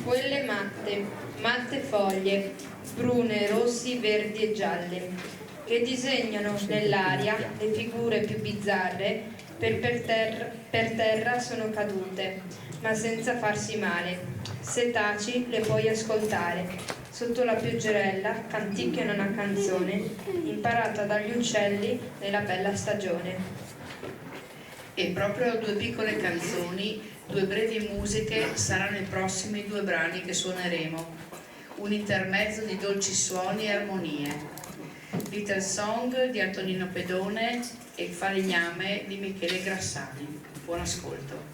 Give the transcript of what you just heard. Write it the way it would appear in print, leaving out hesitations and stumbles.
Quelle matte, matte foglie, brune, rossi, verdi e gialle, che disegnano nell'aria le figure più bizzarre, per terra sono cadute, ma senza farsi male. Se taci le puoi ascoltare. Sotto la pioggerella canticchiano una canzone imparata dagli uccelli nella bella stagione. E proprio due piccole canzoni, due brevi musiche saranno i prossimi due brani che suoneremo, un intermezzo di dolci suoni e armonie. Little Song di Antonino Pedone e Il falegname di Michele Grassani. Buon ascolto.